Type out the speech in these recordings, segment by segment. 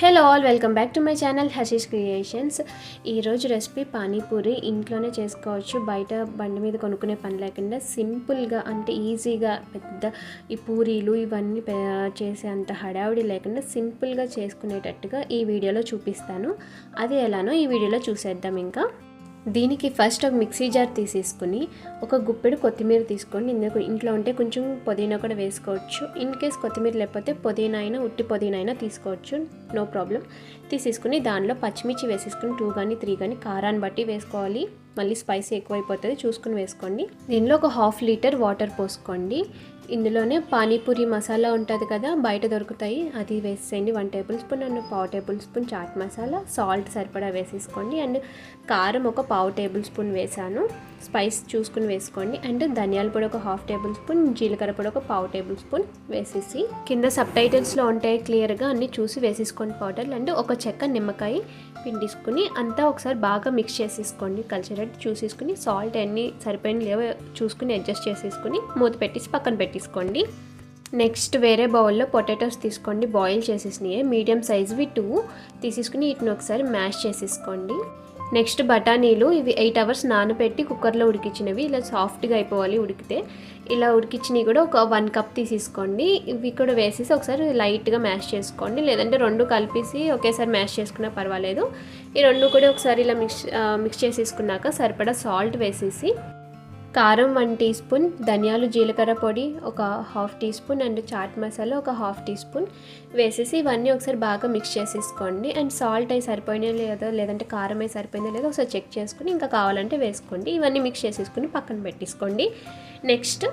Hello all, welcome back to my channel Hershey's creations. ఈరోజు recipe panipuri ఇంట్లోనే చేసుకోవచ్చు. బయట బండి మీద కొనుక్కునే పని లేకుండా సింపుల్గా, అంటే ఈజీగా, పెద్ద ఈ పూరీలు ఇవన్నీ చేసే అంత హడావిడి లేకుండా సింపుల్గా చేసుకునేటట్టుగా ఈ వీడియోలో చూపిస్తాను. అది ఎలానో ఈ వీడియోలో చూసేద్దాం. ఇంకా దీనికి ఫస్ట్ ఒక మిక్సీ జార్ తీసేసుకుని ఒక గుప్పెడు కొత్తిమీర తీసుకోండి. ఇంట్లో ఉంటే కొంచెం పుదీనా కూడా వేసుకోవచ్చు. ఇన్ కేస్ కొత్తిమీర లేకపోతే పుదీనా అయినా ఉట్టి పుదీనా అయినా తీసుకోవచ్చు, నో ప్రాబ్లం. తీసేసుకుని దానిలో పచ్చిమిర్చి వేసేసుకుని 2 కానీ 3 కానీ కారాన్ని బట్టి వేసుకోవాలి. మళ్ళీ స్పైసీ ఎక్కువైపోతుంది, చూసుకుని వేసుకోండి. దీనిలో ఒక 1/2 లీటర్ వాటర్ పోసుకోండి. ఇందులోనే పానీపూరి మసాలా ఉంటుంది కదా, బయట దొరుకుతాయి, అది వేసేయండి. 1 tablespoon and 1/4 tablespoon chaat masala, salt సరిపడా వేసేసుకోండి. అండ్ కారం ఒక 1/4 టేబుల్ స్పూన్ వేసాను, స్పైస్ చూసుకుని వేసుకోండి. అండ్ ధనియాల పొడి ఒక 1/2 టేబుల్ స్పూన్, జీలకర్ర పొడి ఒక 1/4 టేబుల్ స్పూన్ వేసేసి కింద సబ్ టైటిల్స్లో ఉంటాయి, క్లియర్గా అన్నీ చూసి వేసేసుకోండి పౌడర్లు. అండ్ ఒక చెక్క నిమ్మకాయ పిండిసుకుని అంతా ఒకసారి బాగా మిక్స్ చేసేసుకోండి, కలిసేటట్టు చూసేసుకుని సాల్ట్ అన్నీ సరిపోయిన లేవో చూసుకుని అడ్జస్ట్ చేసేసుకుని మూత పెట్టేసి పక్కన పెట్టేసుకోండి. నెక్స్ట్ వేరే బౌల్లో పొటాటోస్ తీసుకోండి, బాయిల్ చేసేసినాయి, మీడియం సైజ్వి 2 తీసేసుకుని వీటిని ఒకసారి మ్యాష్ చేసేసుకోండి. నెక్స్ట్ బఠానీలు, ఇవి 8 అవర్స్ నానబెట్టి కుక్కర్లో ఉడికించినవి, ఇలా సాఫ్ట్గా అయిపోవాలి ఉడికితే. ఇలా ఉడికించినవి కూడా ఒక 1 కప్ తీసేసుకోండి. ఇవి కూడా వేసేసి ఒకసారి లైట్గా మ్యాష్ చేసుకోండి, లేదంటే 2 కలిపేసి ఒకేసారి మ్యాష్ చేసుకున్నా పర్వాలేదు. ఈ 2 కూడా ఒకసారి ఇలా మిక్స్ చేసేసుకున్నాక సరిపడా సాల్ట్ వేసేసి కారం 1 టీ స్పూన్, ధనియాలు జీలకర్ర పొడి ఒక 1/2 teaspoon and chaat masala ఒక 1/2 టీ స్పూన్ వేసేసి ఇవన్నీ ఒకసారి బాగా మిక్స్ చేసేసుకోండి. అండ్ సాల్ట్ అయి సరిపోయినా లేదా, లేదంటే కారం అయి సరిపోయిందా లేదా ఒకసారి చెక్ చేసుకుని ఇంకా కావాలంటే వేసుకోండి. ఇవన్నీ మిక్స్ చేసేసుకుని పక్కన పెట్టేసుకోండి. నెక్స్ట్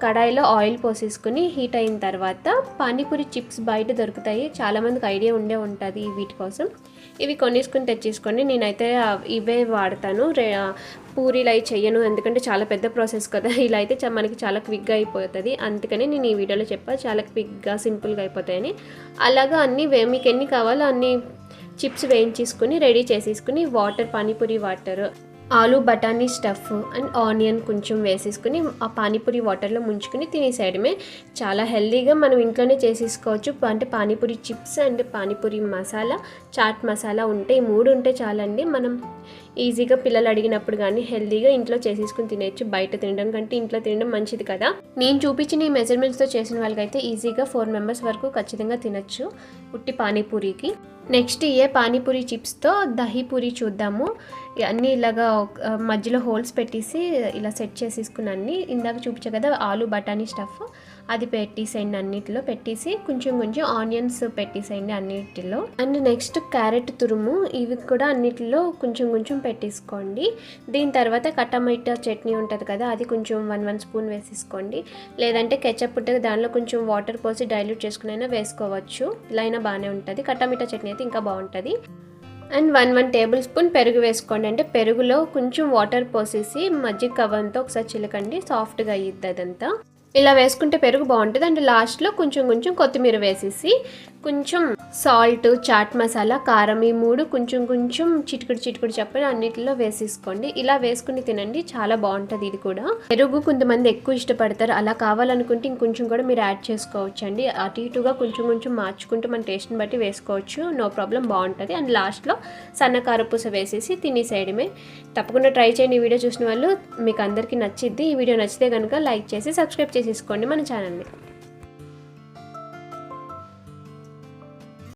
కడాయిలో ఆయిల్ పోసేసుకుని హీట్ అయిన తర్వాత పానీపూరి చిప్స్ బయట దొరుకుతాయి, చాలామందికి ఐడియా ఉంటుంది వీటి కోసం. ఇవి కొనేసుకుని తెచ్చేసుకోండి. నేనైతే ఇవే వాడతాను, పూరీలు అవి చెయ్యను, ఎందుకంటే చాలా పెద్ద ప్రాసెస్ కదా. ఇలా అయితే మనకి చాలా క్విక్గా అయిపోతుంది, అందుకని నేను ఈ వీడియోలో చెప్పాను చాలా క్విక్గా సింపుల్గా అయిపోతాయని. అలాగా అన్నీ మీకు ఎన్ని కావాలో అన్ని చిప్స్ వేయించేసుకుని రెడీ చేసేసుకుని వాటర్, పానీపూరి వాటర్, ఆలు బఠానీ స్టఫ్ అండ్ ఆనియన్ కొంచెం వేసేసుకుని ఆ పానీపూరి వాటర్లో ముంచుకుని తినేసేయడమే. చాలా హెల్తీగా మనం ఇంట్లోనే చేసేసుకోవచ్చు. అంటే పానీపూరి చిప్స్ అండ్ పానీపూరి మసాలా, చాట్ మసాలా ఉంటే, ఈ 3 ఉంటే చాలండి. మనం ఈజీగా పిల్లలు అడిగినప్పుడు కానీ హెల్తీగా ఇంట్లో చేసేసుకుని తినేయచ్చు. బయట తినడం కంటే ఇంట్లో తినడం మంచిది కదా. నేను చూపించిన ఈ మెజర్మెంట్స్తో చేసిన వాళ్ళకైతే ఈజీగా 4 మెంబర్స్ వరకు ఖచ్చితంగా తినచ్చు ఉట్టి పానీపూరికి. నెక్స్ట్ ఏ పానీపూరి చిప్స్తో దహీపూరి చూద్దాము. అన్నీ ఇలాగా మధ్యలో హోల్స్ పెట్టేసి ఇలా సెట్ చేసేసుకుని ఇందాక చూపించా కదా ఆలు బఠానీ స్టఫ్, అది పెట్టేసేయండి. అన్నిటిలో పెట్టేసి కొంచెం ఆనియన్స్ పెట్టేసేయండి అన్నిటిలో. అండ్ నెక్స్ట్ క్యారెట్ తురుము, ఇవి కూడా అన్నిటిలో కొంచెం పెట్టేసుకోండి. దీని తర్వాత టమాటా చట్నీ ఉంటుంది కదా, అది కొంచెం 1 స్పూన్ వేసేసుకోండి. లేదంటే కెచప్ ఉంటుంది, దానిలో కొంచెం వాటర్ పోసి డైల్యూట్ చేసుకునైనా వేసుకోవచ్చు, ఇలా అయినా బాగానే ఉంటుంది. టమాటా చట్నీ అయితే ఇంకా బాగుంటుంది. అండ్ 1 టేబుల్ స్పూన్ పెరుగు వేసుకోండి. అంటే పెరుగులో కొంచెం వాటర్ పోసేసి మజ్జిగ కవ్వంతో ఒకసారి చిలకండి, సాఫ్ట్గా అయ్యిద్ది అదంతా. ఇలా వేసుకుంటే పెరుగు బాగుంటుంది. అండ్ లాస్ట్లో కొంచెం కొత్తిమీర వేసేసి కొంచెం సాల్ట్, చాట్ మసాలా, కారం, ఈ 3 కొంచెం చిటికుడు చెప్పని అన్నిటిలో వేసేసుకోండి. ఇలా వేసుకుని తినండి, చాలా బాగుంటుంది. ఇది కూడా పెరుగు కొంతమంది ఎక్కువ ఇష్టపడతారు, అలా కావాలనుకుంటే ఇంకొంచెం కూడా మీరు యాడ్ చేసుకోవచ్చు అండి. అటు ఇటుగా కొంచెం మార్చుకుంటూ మన టేస్ట్ని బట్టి వేసుకోవచ్చు, నో ప్రాబ్లం, బాగుంటుంది. అండ్ లాస్ట్లో సన్న కారపూస వేసేసి తినేసేయడమే. తప్పకుండా ట్రై చేయండి. ఈ వీడియో చూసిన వాళ్ళు మీకు అందరికీ నచ్చిద్ది. ఈ వీడియో నచ్చితే కనుక లైక్ చేసి సబ్స్క్రైబ్ చేసేసుకోండి మన ఛానల్ని.